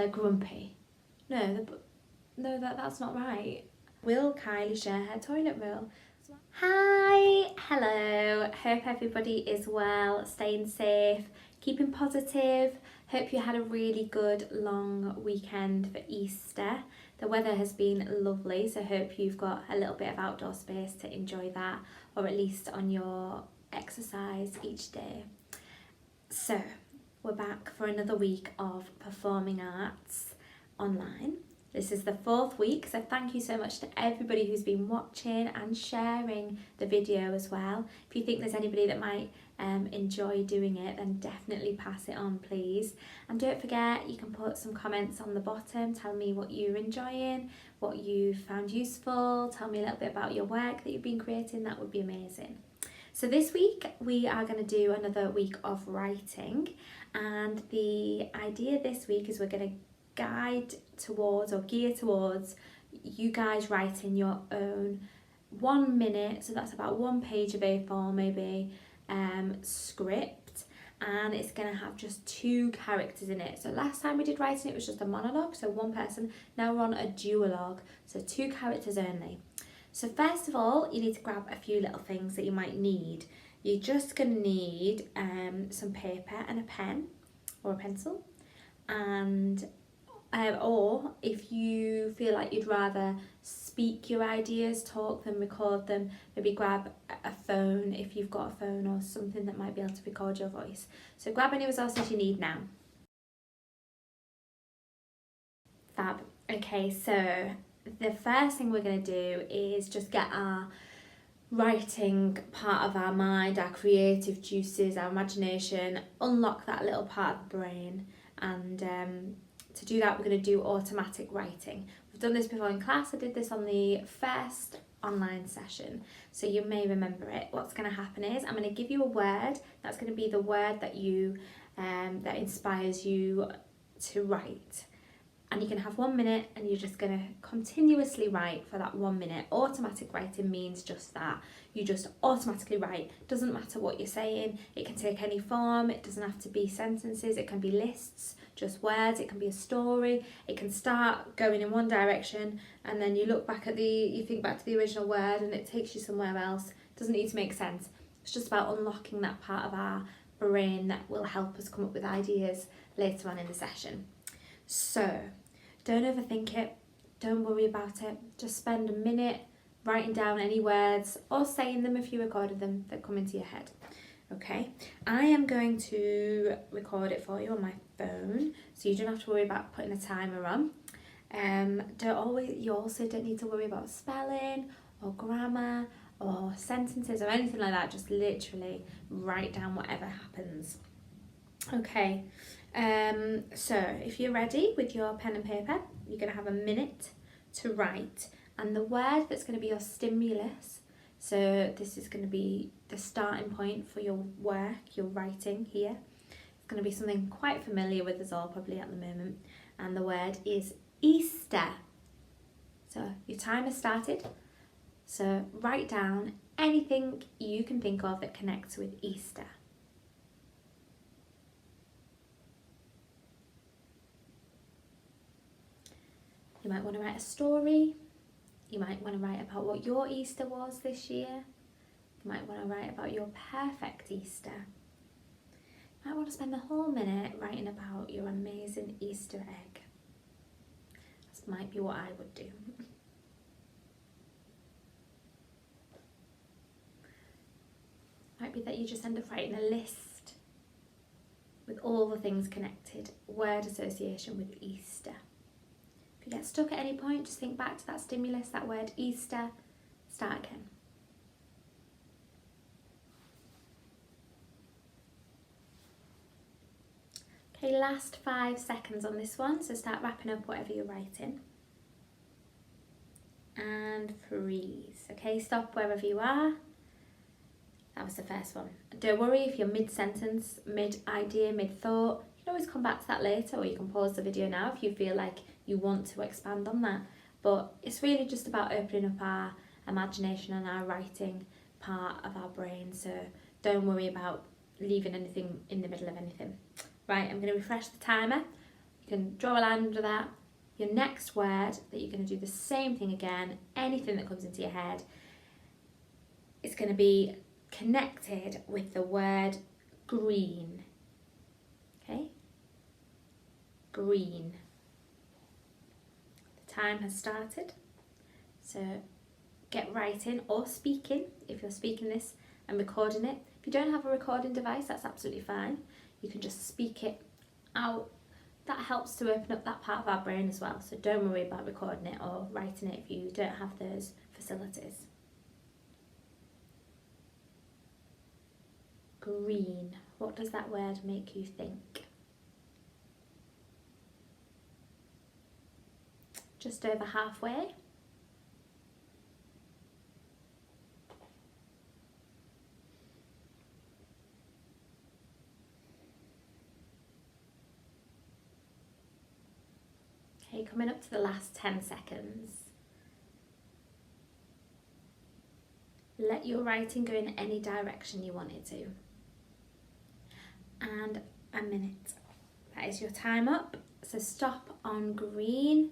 they're grumpy. No, that's not right. Will Kylie share her toilet roll? Hi, hello, hope everybody is well, staying safe, keeping positive. Hope you had a really good long weekend for Easter. The weather has been lovely, so hope you've got a little bit of outdoor space to enjoy that, or at least on your exercise each day. So we're back for another week of performing arts online. This is the 4th week, so thank you so much to everybody who's been watching and sharing the video as well. If you think there's anybody that might enjoy doing it, then definitely pass it on, please. And don't forget, you can put some comments on the bottom, tell me what you're enjoying, what you found useful, tell me a little bit about your work that you've been creating. That would be amazing. So this week we are going to do another week of writing, and the idea this week is we're going to guide towards or gear towards you guys writing your own 1 minute, so that's about 1 page of A4 maybe, script, and it's going to have just 2 characters in it. So last time we did writing, it was just a monologue, so 1 person. Now we're on a duologue, so 2 characters only. So first of all, you need to grab a few little things that you might need. You're just going to need some paper and a pen or a pencil, and or if you feel like you'd rather speak your ideas, talk them, record them, maybe grab a phone if you've got a phone or something that might be able to record your voice. So grab any resources you need now. Fab. Okay, so the first thing we're going to do is just get our writing part of our mind, our creative juices, our imagination, unlock that little part of the brain, and to do that we're going to do automatic writing. We've done this before in class. I did this on the first online session, so you may remember it. What's going to happen is I'm going to give you a word. That's going to be the word that you that inspires you to write, and you can have 1 minute and you're just going to continuously write for that 1 minute. Automatic writing means just that. You just automatically write. Doesn't matter what you're saying. It can take any form. It doesn't have to be sentences. It can be lists, just words. It can be a story. It can start going in one direction and then you look back at you think back to the original word and it takes you somewhere else. It doesn't need to make sense. It's just about unlocking that part of our brain that will help us come up with ideas later on in the session. So don't overthink it, don't worry about it, just spend a minute writing down any words or saying them if you recorded them that come into your head. Okay, I am going to record it for you on my phone, so you don't have to worry about putting a timer on. You also don't need to worry about spelling or grammar or sentences or anything like that. Just literally write down whatever happens. Okay, so if you're ready with your pen and paper, you're going to have a minute to write, and the word that's going to be your stimulus, so this is going to be the starting point for your work, your writing here. It's going to be something quite familiar with us all probably at the moment, and the word is Easter. So your timer started, so write down anything you can think of that connects with Easter. You might want to write a story. You might want to write about what your Easter was this year. You might want to write about your perfect Easter. You might want to spend the whole minute writing about your amazing Easter egg. This might be what I would do. Might be that you just end up writing a list with all the things connected, word association with Easter. If you get stuck at any point, just think back to that stimulus, that word Easter, start again. Okay, last 5 seconds on this one, so start wrapping up whatever you're writing. And freeze. Okay, stop wherever you are. That was the first one. Don't worry if you're mid-sentence, mid-idea, mid-thought. You can always come back to that later, or you can pause the video now if you feel like you want to expand on that. But it's really just about opening up our imagination and our writing part of our brain, so don't worry about leaving anything in the middle of anything. Right, I'm going to refresh the timer. You can draw a line under that. Your next word that you're going to do the same thing again, anything that comes into your head, it's going to be connected with the word green. Okay? Green. The time has started. So get writing or speaking, if you're speaking this and recording it. If you don't have a recording device, that's absolutely fine. You can just speak it out. That helps to open up that part of our brain as well. So don't worry about recording it or writing it if you don't have those facilities. Green. What does that word make you think? Just over halfway. Okay, coming up to the last 10 seconds. Let your writing go in any direction you want it to. And a minute. That is your time up. So stop on green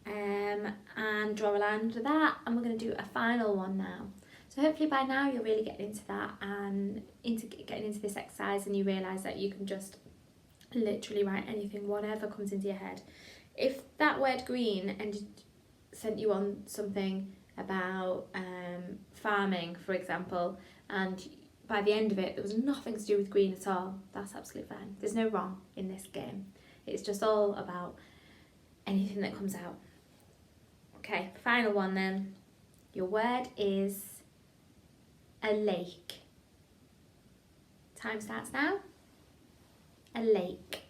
and draw a line under that. And we're going to do a final one now. So hopefully by now you're really getting into that and getting into this exercise, and you realise that you can just literally write anything, whatever comes into your head. If that word green and sent you on something about farming, for example, and by the end of it there was nothing to do with green at all, that's absolutely fine. There's no wrong in this game. It's just all about anything that comes out. Okay, final one then. Your word is a lake. Time starts now. A lake.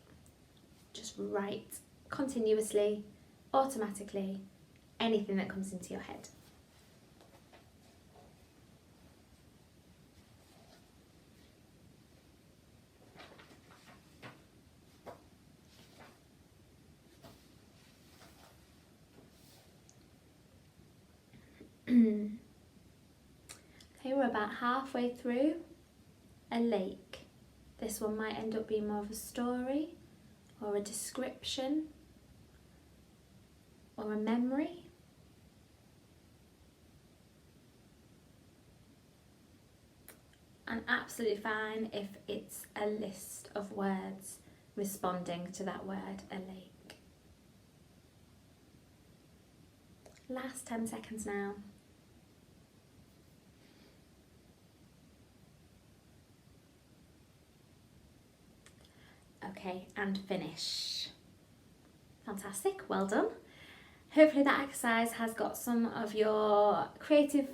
Just write continuously, automatically, anything that comes into your head. Okay, we're about halfway through. A lake. This one might end up being more of a story or a description or a memory. And absolutely fine if it's a list of words responding to that word, a lake. Last 10 seconds now. Okay, and finish. Fantastic, well done. Hopefully that exercise has got some of your creative,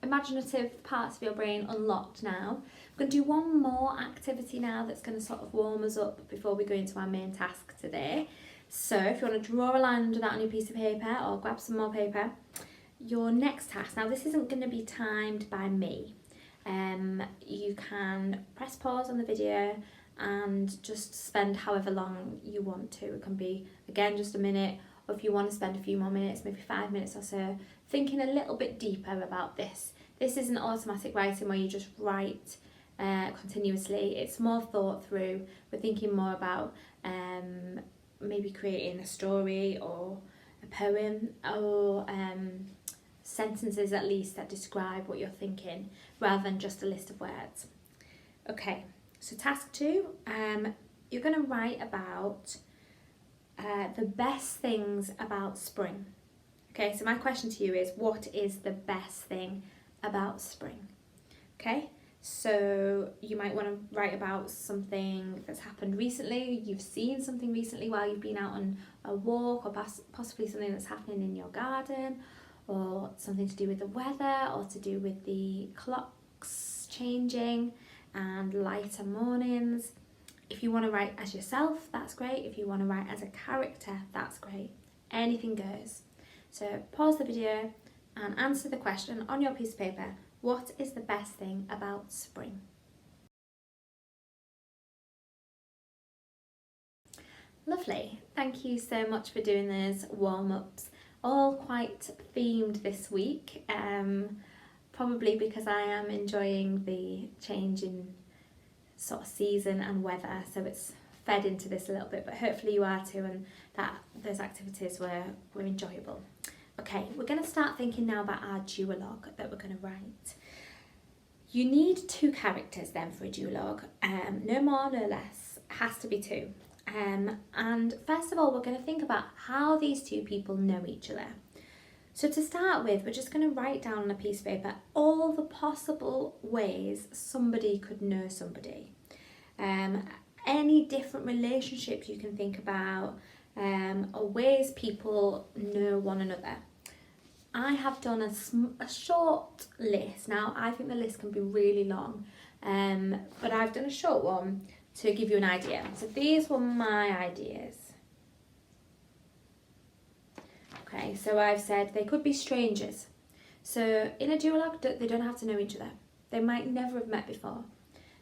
imaginative parts of your brain unlocked now. I'm going to do one more activity now that's going to sort of warm us up before we go into our main task today. So if you want to draw a line under that on your piece of paper or grab some more paper, your next task, now this isn't going to be timed by me. You can press pause on the video and just spend however long you want to. It can be, again, just a minute, or if you want to spend a few more minutes, maybe 5 minutes or so, thinking a little bit deeper about this. This isn't automatic writing where you just write continuously. It's more thought through. We're thinking more about maybe creating a story or a poem or sentences at least that describe what you're thinking rather than just a list of words. Okay, so task 2, you're going to write about the best things about spring. Okay, so my question to you is, what is the best thing about spring? Okay, so you might want to write about something that's happened recently. You've seen something recently while you've been out on a walk, or possibly something that's happening in your garden, or something to do with the weather, or to do with the clocks changing and lighter mornings. If you want to write as yourself, that's great. If you want to write as a character, that's great. Anything goes. So pause the video and answer the question on your piece of paper. What is the best thing about spring? Lovely. Thank you so much for doing those warm-ups. All quite themed this week, probably because I am enjoying the change in sort of season and weather, so it's fed into this a little bit, but hopefully you are too, and that those activities were enjoyable. Okay, we're going to start thinking now about our duologue that we're going to write. You need 2 characters then for a duologue, no more, no less, has to be 2. And first of all, we're going to think about how these 2 people know each other. So to start with, we're just going to write down on a piece of paper all the possible ways somebody could know somebody. Any different relationships you can think about, or ways people know one another. I have done a short list. Now, I think the list can be really long, but I've done a short one to give you an idea. So these were my ideas. Okay, so I've said they could be strangers. So in a duologue, they don't have to know each other. They might never have met before.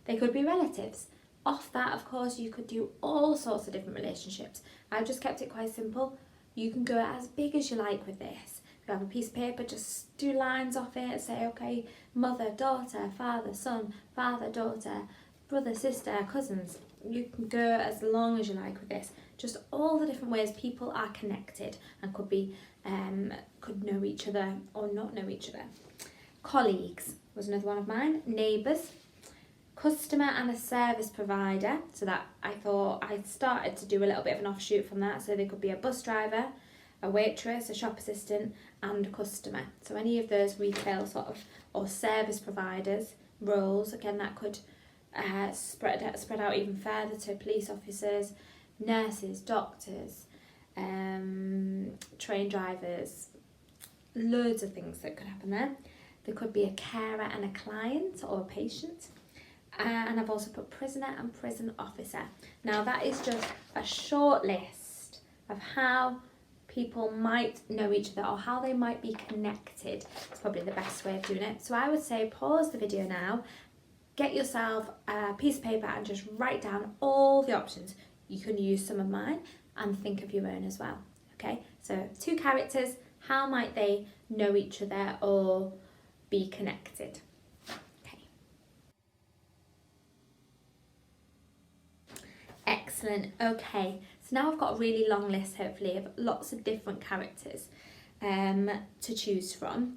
They could be relatives. Off that, of course, you could do all sorts of different relationships. I've just kept it quite simple. You can go as big as you like with this. If you have a piece of paper, just do lines off it. Say, okay, mother, daughter, father, son, father, daughter, brother, sister, cousins. You can go as long as you like with this. Just all the different ways people are connected and could know each other or not know each other. Colleagues was another one of mine. Neighbours. Customer and a service provider. So that I thought I started to do a little bit of an offshoot from that. So they could be a bus driver, a waitress, a shop assistant, and a customer. So any of those retail sort of or service providers roles, again, that could spread out even further to police officers, nurses, doctors, train drivers, loads of things that could happen there. There could be a carer and a client or a patient. And I've also put prisoner and prison officer. Now that is just a short list of how people might know each other or how they might be connected. It's probably the best way of doing it. So I would say pause the video now, get yourself a piece of paper and just write down all the options. You can use some of mine and think of your own as well. Okay, so 2 characters, how might they know each other or be connected? Excellent. Okay, so now I've got a really long list, hopefully, of lots of different characters to choose from.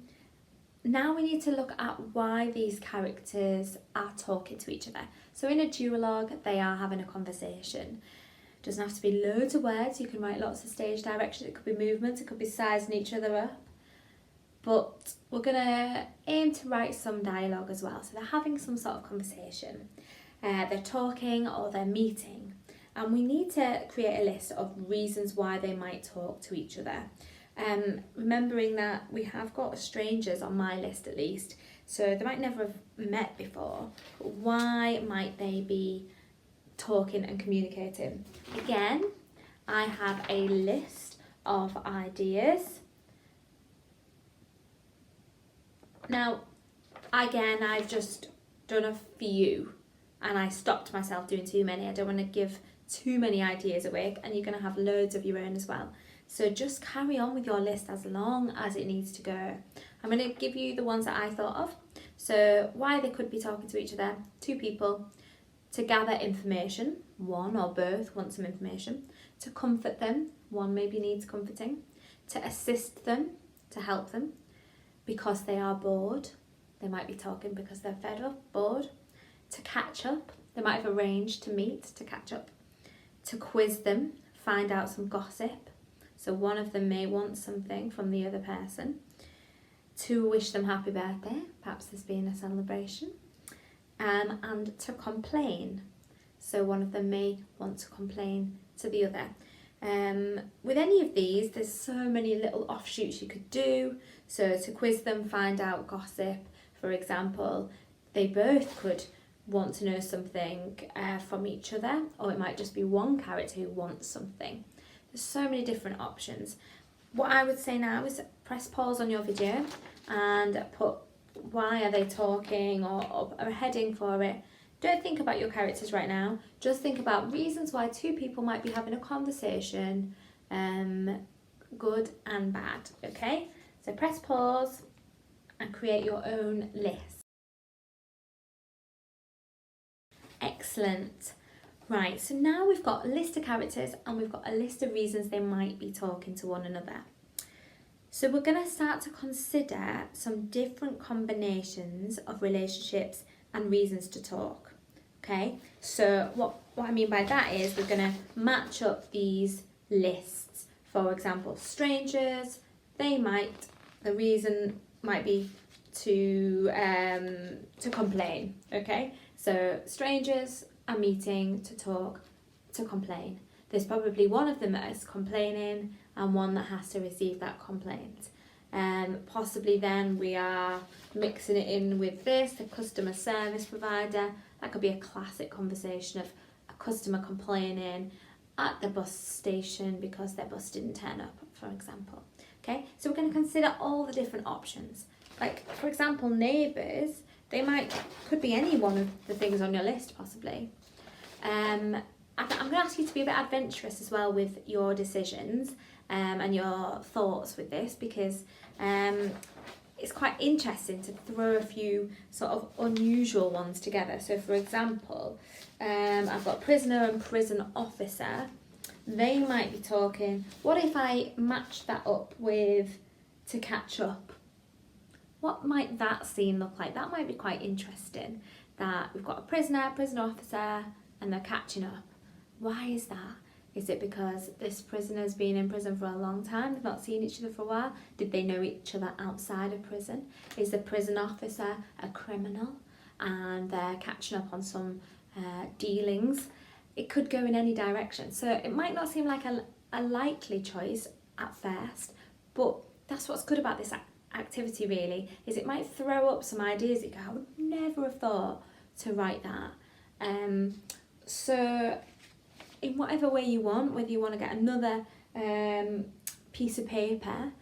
Now we need to look at why these characters are talking to each other. So in a duologue, they are having a conversation. It doesn't have to be loads of words. You can write lots of stage direction. It could be movements. It could be sizing each other up. But we're going to aim to write some dialogue as well. So they're having some sort of conversation. They're talking or they're meeting. And we need to create a list of reasons why they might talk to each other. Remembering that we have got strangers on my list at least, so they might never have met before. But why might they be talking and communicating? Again, I have a list of ideas. Now, again, I've just done a few and I stopped myself doing too many. I don't want to give too many ideas away, and you're going to have loads of your own as well. So just carry on with your list as long as it needs to go. I'm going to give you the ones that I thought of. So why they could be talking to each other: 2 people. To gather information, one or both want some information. To comfort them, one maybe needs comforting. To assist them, to help them. Because they are bored, they might be talking because they're fed up, bored. To catch up, they might have arranged to meet to catch up. To quiz them, find out some gossip. So one of them may want something from the other person. To wish them happy birthday, perhaps there's been a celebration. And to complain. So one of them may want to complain to the other. With any of these, there's so many little offshoots you could do. So to quiz them, find out gossip, for example, they both could want to know something from each other, or it might just be one character who wants something. There's so many different options. What I would say now is press pause on your video and put why are they talking or a heading for it. Don't think about your characters right now, just think about reasons why 2 people might be having a conversation, good and bad, okay? So press pause and create your own list. Excellent. Right, so now we've got a list of characters and we've got a list of reasons they might be talking to one another. So we're going to start to consider some different combinations of relationships and reasons to talk. Okay, so what I mean by that is we're going to match up these lists. For example, strangers, the reason might be to complain. Okay, so strangers are meeting to talk, to complain. There's probably one of them that is complaining and one that has to receive that complaint. Possibly then we are mixing it in with this, the customer service provider. That could be a classic conversation of a customer complaining at the bus station because their bus didn't turn up, for example. Okay, so we're going to consider all the different options. Like, for example, neighbours, could be any one of the things on your list, possibly. I'm going to ask you to be a bit adventurous as well with your decisions and your thoughts with this, because it's quite interesting to throw a few sort of unusual ones together. So, for example, I've got prisoner and prison officer. They might be talking, what if I match that up with to catch up? What might that scene look like? That might be quite interesting, that we've got a prisoner officer, and they're catching up. Why is that? Is it because this prisoner's been in prison for a long time, they've not seen each other for a while? Did they know each other outside of prison? Is the prison officer a criminal and they're catching up on some dealings? It could go in any direction. So it might not seem like a likely choice at first, but that's what's good about this activity really, is it might throw up some ideas that you go, I would never have thought to write that. So in whatever way you want, whether you want to get another piece of paper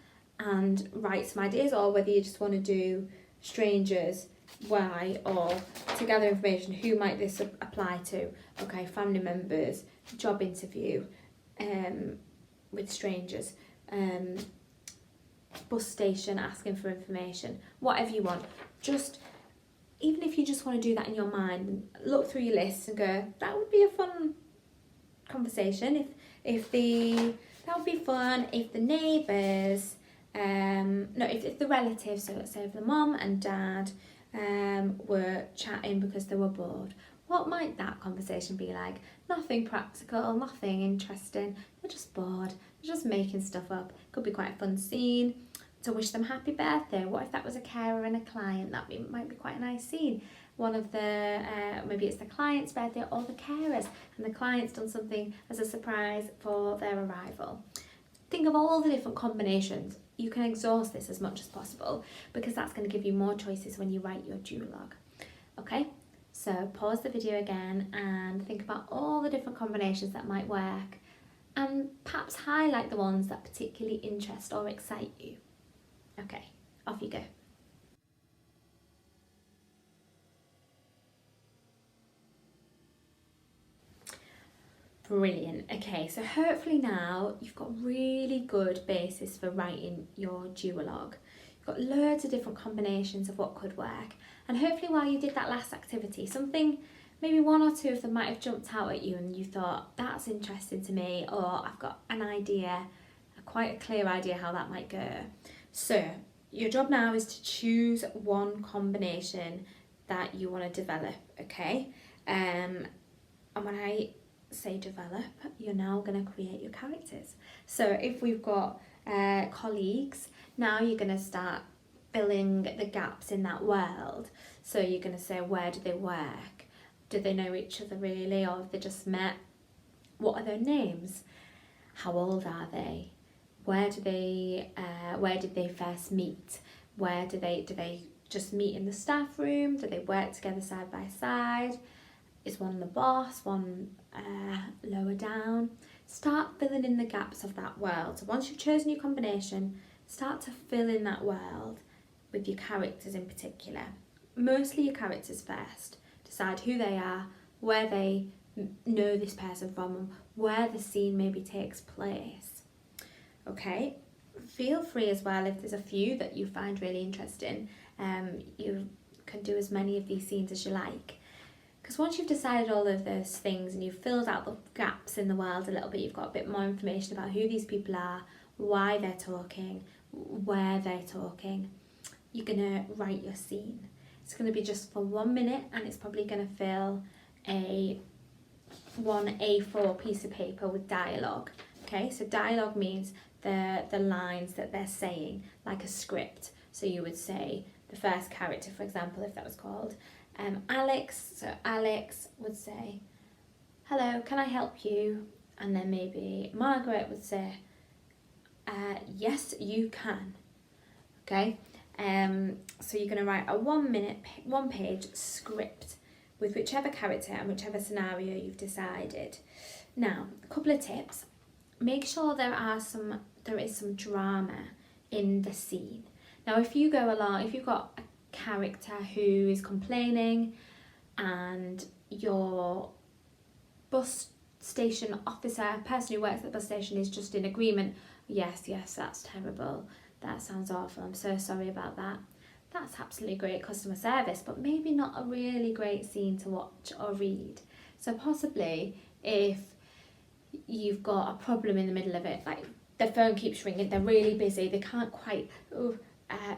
and write some ideas, or whether you just want to do strangers, why, or to gather information, who might this apply to? Okay, family members, job interview with strangers, bus station asking for information, whatever you want. Just, even if you just want to do that in your mind, look through your list and go, that would be a fun conversation. If the neighbours, if the relatives, so let's say if the mum and dad were chatting because they were bored, what might that conversation be like? Nothing practical, nothing interesting. They're just bored. They're just making stuff up. Could be quite a fun scene to wish them happy birthday. What if that was a carer and a client? Might be quite a nice scene. One of the, maybe it's the client's birthday or the carers, and the client's done something as a surprise for their arrival. Think of all the different combinations. You can exhaust this as much as possible, because that's going to give you more choices when you write your duologue. Okay, so pause the video again and think about all the different combinations that might work, and perhaps highlight the ones that particularly interest or excite you. Okay, off you go. Brilliant. Okay, so hopefully now you've got really good basis for writing your duologue. You've got loads of different combinations of what could work, and hopefully while you did that last activity, maybe one or two of them might have jumped out at you and you thought, that's interesting to me, or I've got an idea, quite a clear idea how that might go. So your job now is to choose one combination that you want to develop, okay? And when I say develop, you're now going to create your characters. So if we've got colleagues, now you're going to start filling the gaps in that world. So you're going to say, where do they work? Do they know each other really, or have they just met? What are their names? How old are they? Where did they first meet? Do they just meet in the staff room? Do they work together side by side? Is one the boss, one lower down? Start filling in the gaps of that world. So once you've chosen your combination, start to fill in that world with your characters in particular. Mostly your characters first. Decide who they are, where they know this person from, where the scene maybe takes place. Okay, feel free as well, if there's a few that you find really interesting, you can do as many of these scenes as you like. Because once you've decided all of those things and you've filled out the gaps in the world a little bit, you've got a bit more information about who these people are, why they're talking, where they're talking, you're going to write your scene. It's going to be just for 1 minute, and it's probably going to fill one A4 piece of paper with dialogue. Okay, so dialogue means the lines that they're saying, like a script. So you would say the first character, for example, if that was called Alex. So Alex would say, "Hello, can I help you?" And then maybe Margaret would say, "Yes, you can." Okay, so you're going to write a 1 minute, 1 page script with whichever character and whichever scenario you've decided. Now, a couple of tips. Make sure there is some drama in the scene. Now, if you go along, if you've got a character who is complaining and your bus station officer, person who works at the bus station, is just in agreement, yes, that's terrible, that sounds awful, I'm so sorry about that. That's absolutely great customer service, but maybe not a really great scene to watch or read. So possibly if you've got a problem in the middle of it, like the phone keeps ringing, they're really busy, they can't quite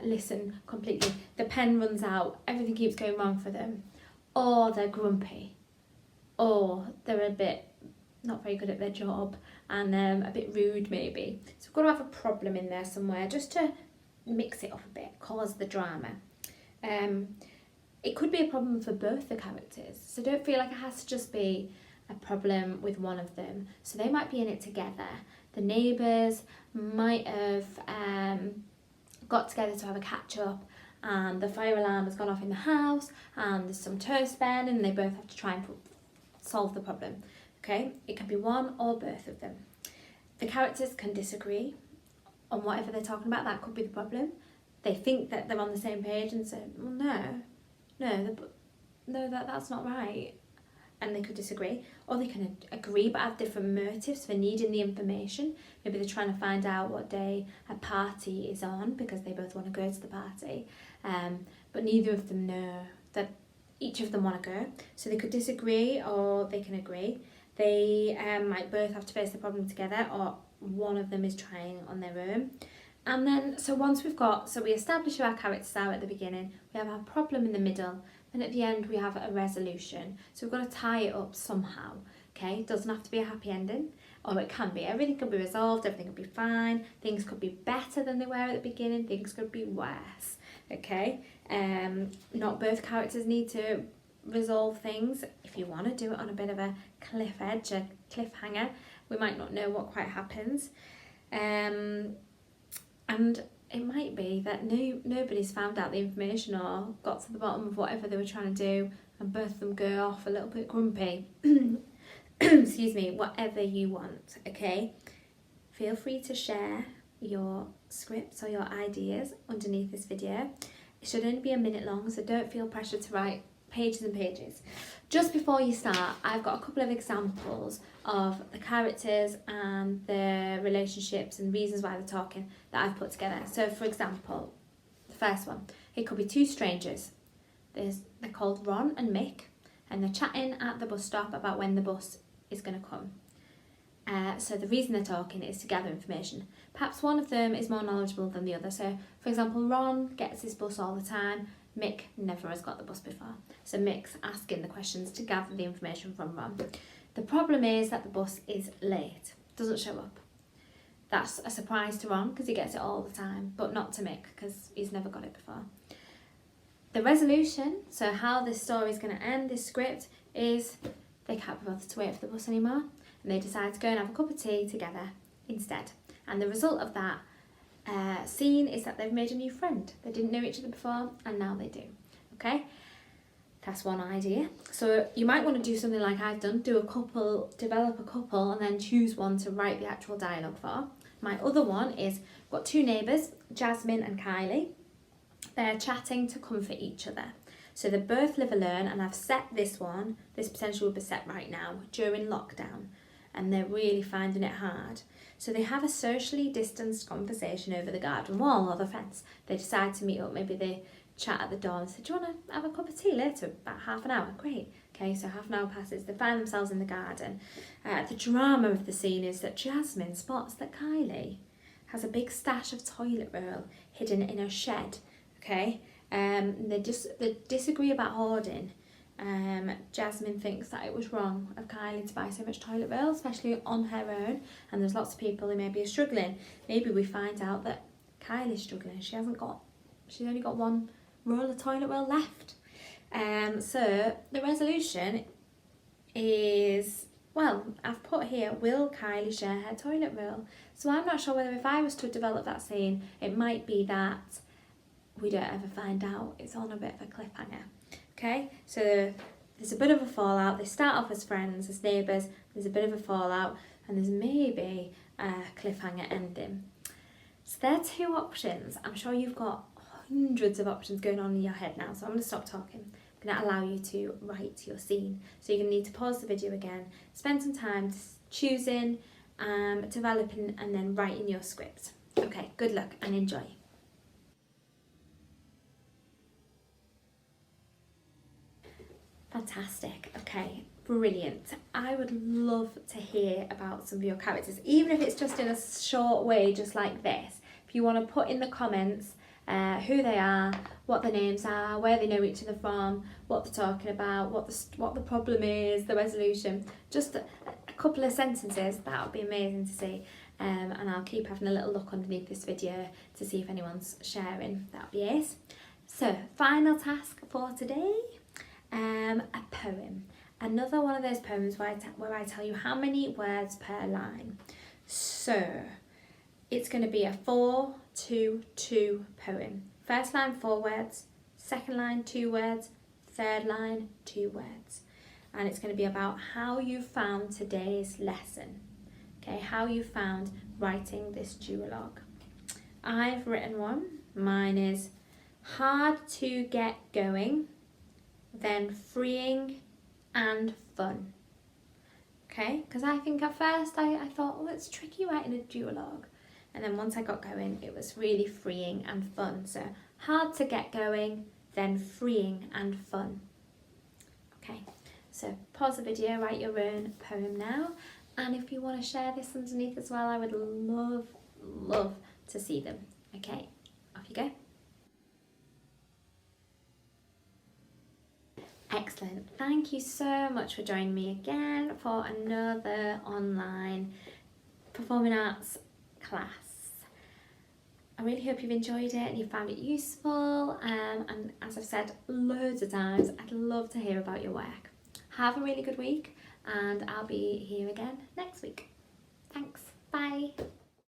listen completely, the pen runs out, everything keeps going wrong for them, or they're grumpy, or they're a bit not very good at their job and a bit rude maybe. So we've got to have a problem in there somewhere just to mix it up a bit, cause the drama. It could be a problem for both the characters, so don't feel like it has to just be a problem with one of them. So they might be in it together. The neighbours might have got together to have a catch up, and the fire alarm has gone off in the house and there's some toast burning, and they both have to try and solve the problem. Okay, it can be one or both of them. The characters can disagree on whatever they're talking about. That could be the problem. They think that they're on the same page and say, well, that's not right. And they could disagree, or they can agree but have different motives for needing the information. Maybe they're trying to find out what day a party is on because they both want to go to the party, but neither of them know that each of them want to go. So they could disagree or they can agree. They might both have to face the problem together, or one of them is trying on their own. And then, so once we establish who our characters are at the beginning, we have our problem in the middle, and at the end we have a resolution. So we've got to tie it up somehow, okay? It doesn't have to be a happy ending, or it can be. Everything can be resolved, everything can be fine, things could be better than they were at the beginning, things could be worse, okay? Not both characters need to resolve things. If you want to do it on a bit of a cliff edge, a cliffhanger, we might not know what quite happens. And it might be that nobody's found out the information or got to the bottom of whatever they were trying to do, and both of them go off a little bit grumpy. Excuse me, whatever you want, okay? Feel free to share your scripts or your ideas underneath this video. It should only be a minute long, so don't feel pressured to write pages and pages. Just before you start, I've got a couple of examples of the characters and the relationships and reasons why they're talking that I've put together. So for example, the first one, it could be two strangers. They're called Ron and Mick, and they're chatting at the bus stop about when the bus is going to come. So the reason they're talking is to gather information. Perhaps one of them is more knowledgeable than the other. So for example, Ron gets his bus all the time, Mick never has got the bus before. So Mick's asking the questions to gather the information from Ron. The problem is that the bus is late, doesn't show up. That's a surprise to Ron because he gets it all the time, but not to Mick because he's never got it before. The resolution, so how this story is going to end, this script, is they can't be bothered to wait for the bus anymore, and they decide to go and have a cup of tea together instead. And the result of that scene is that they've made a new friend. They didn't know each other before, and now they do. Okay, that's one idea. So you might want to do something like I've done, develop a couple, and then choose one to write the actual dialogue for. My other one is, I've got two neighbours, Jasmine and Kylie. They're chatting to comfort each other. So they both live alone, and I've set this potential will be set right now during lockdown, and they're really finding it hard. So they have a socially distanced conversation over the garden wall or the fence. They decide to meet up, maybe they chat at the door and say, do you want to have a cup of tea later, about half an hour? Great. Okay, so half an hour passes, they find themselves in the garden. The drama of the scene is that Jasmine spots that Kylie has a big stash of toilet roll hidden in her shed. Okay, they disagree about hoarding. Jasmine thinks that it was wrong of Kylie to buy so much toilet roll, especially on her own, and there's lots of people who maybe are struggling. Maybe we find out that Kylie's struggling. She's only got one roll of toilet roll left. So the resolution is, well, I've put here, will Kylie share her toilet roll? So I'm not sure whether if I was to develop that scene, it might be that we don't ever find out. It's on a bit of a cliffhanger. Okay, so there's a bit of a fallout. They start off as friends, as neighbours. There's a bit of a fallout, and there's maybe a cliffhanger ending. So there are two options. I'm sure you've got hundreds of options going on in your head now, so I'm going to stop talking. I'm going to allow you to write your scene. So you're going to need to pause the video again, spend some time choosing, developing, and then writing your script. Okay, good luck and enjoy. Fantastic. Okay, brilliant. I would love to hear about some of your characters, even if it's just in a short way, just like this. If you want to put in the comments who they are, what their names are, where they know each other from, what they're talking about, what the problem is, the resolution, just a couple of sentences, that would be amazing to see. And I'll keep having a little look underneath this video to see if anyone's sharing. That would be ace. So, final task for today. A poem. Another one of those poems where I tell you how many words per line. So it's going to be a 4-2-2 poem. First line 4 words, second line 2 words, third line 2 words. And it's going to be about how you found today's lesson. Okay, how you found writing this duologue. I've written one. Mine is hard to get going, then freeing and fun. Okay, because I think at first I thought, oh, it's tricky writing a duologue. And then once I got going, it was really freeing and fun. So hard to get going, then freeing and fun. Okay, so pause the video, write your own poem now. And if you want to share this underneath as well, I would love to see them. Okay, off you go. Excellent. Thank you so much for joining me again for another online performing arts class. I really hope you've enjoyed it and you found it useful. And as I've said loads of times, I'd love to hear about your work. Have a really good week, and I'll be here again next week. Thanks. Bye.